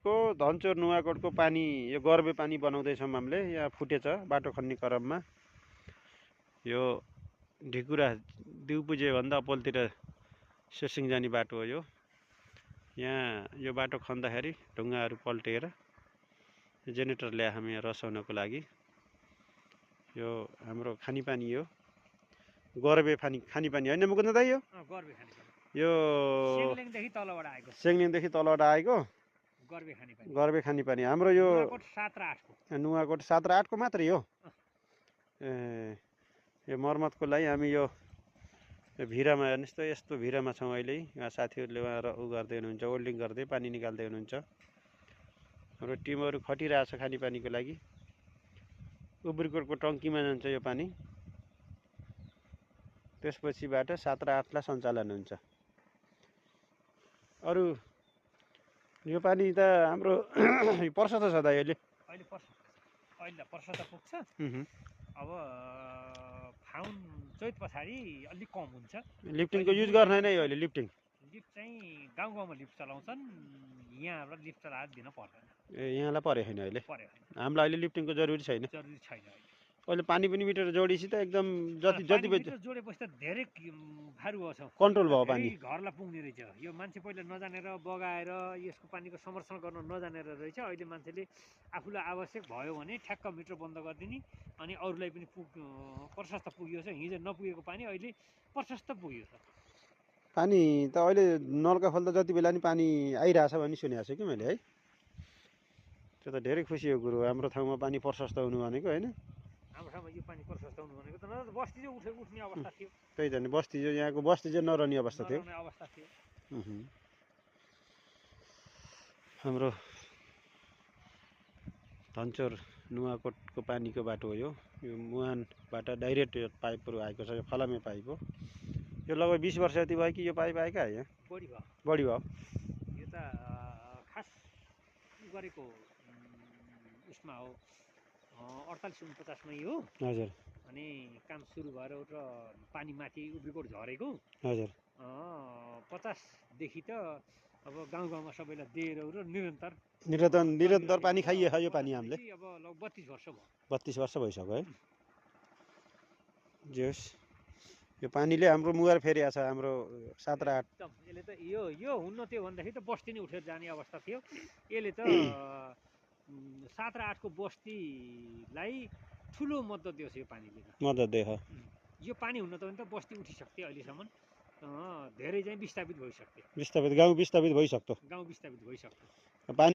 नुवाकोटको धनचोर नुवाकोटको पानी यो गर्बे पानी बनाउँदैछौँ हामीले। यहाँ फुटेछ बाटो खन्ने क्रममा। यो ढिकुरा दिउपुजे भन्दा अप्पलतिर सेसिङ जाने बाटो हो यो। यहाँ यो बाटो खन्दाखेरि ढुङ्गाहरू पल्टेर जेनेरेटर ल्याए हामी यहाँ रसाउनको लागि। यो हाम्रो खानेपानी हो, गर्बे खानेपानी होइन मुकुन्द दाइ? यो सेङलिङदेखि तलबाट आएको गर्बे खानेपानी हाम्रो। यो नुवाकोट 7 र 8 को मात्रै हो। ए यो मर्मतको लागि हामी यो भिरामा हेर्नुहोस् त, यस्तो भिरामा छौँ अहिले। यहाँ साथीहरूले उहाँ उ गर्दै हुनुहुन्छ, वेल्डिङ गर्दै पानी निकाल्दै हुनुहुन्छ। हाम्रो टिमहरू खटिरहेछ खानेपानीको लागि। उब्रिकोटको टङ्कीमा जान्छ यो पानी, त्यसपछिबाट 7 र 8 लाई सञ्चालन हुन्छ। अरू यो पानी त हाम्रो पर्छ त सदा अहिले पर्छ त पुग्छ। अब फाउन चैत पछाडि अलिक कम हुन्छ। लिफ्टिङको युज गर्दैन है अहिले? लिफ्ट चाहिँ गाउँमा लिफ्ट चलाउँछन्, यहाँबाट लिफ्ट चलाएर दिन पर्दैन। ए यहाँलाई परे छैन अहिले? हामीलाई अहिले लिफ्टिङको जरुरी छैन। अहिले पानी पनि मिटर जोडिसी त एकदम जति जोडेपछि त धेरै भारू छ, कन्ट्रोल भयो पानी। घरलाई पुग्ने रहेछ। यो मान्छे पहिला नजानेर बगाएर यसको पानीको संरक्षण गर्न नजानेर रहेछ। अहिले मान्छेले आफूलाई आवश्यक भयो भने ठ्याक्क मिटर बन्द गरिदिने, अनि अरूलाई पनि प्रशस्त पुग्यो छ। हिजो नपुगेको पानी अहिले प्रशस्त पुग्यो छ। पानी त अहिले नलका खोल्दा जति बेला नि पानी आइरहेछ भन्ने सुनेको छु कि मैले है। त्यो त धेरै खुसीको कुरो हो। हाम्रो ठाउँमा पानी प्रशस्त हुनु भनेको होइन? हाम्रो ठाउँमा यो पानी प्रशस्त हुनु भनेको त न बस्ती चाहिँ उठ्ने अवस्था थियो। त्यही त नि, बस्ती चाहिँ यहाँको बस्ती चाहिँ नरहने अवस्था थियो। हाम्रो धनचोर नुवाकोटको पानीको बाटो हो यो। यो मुहानबाट डाइरेक्ट यो पाइपहरू आएको छ। यो फलामे पाइप हो। यो लगभग 20 वर्ष जति भयो कि यो पाइप आएका? यहाँ बढी भयो। यो त खास गरेको उसमा हो, 48-49 मै हो। हजुर। अनि काम सुरु भएर र पानी माथि उब्रिकोट झरेको। हजुर। 50 देखि त अब गाउँमा सबैलाई दिएर र निरन्तर पानी खाइयो यो पानी हामीले। अब लगभग 32 वर्ष भयो। 32 वर्ष भइसक्यो है। जे होस्, यो पानीले हाम्रो मुहार फेरिया छ। हाम्रो 7 र 8 यसले त यो हुन्न थियो भन्दाखेरि त बस्ती नै उठेर जाने अवस्था थियो। यसले त 7 र 8 को बस्तीलाई ठुलो मद्दत दियोस्। यो पानीले मद्दत दियो। यो पानी हुन त भने त बस्ती उठिसक्थे अहिलेसम्म। धेरै चाहिँ विस्थापित भइसक्थे। गाउँ विस्थापित भइसक्थ्यो। गाउँ विस्थापित भइसक्थ्यो। पानी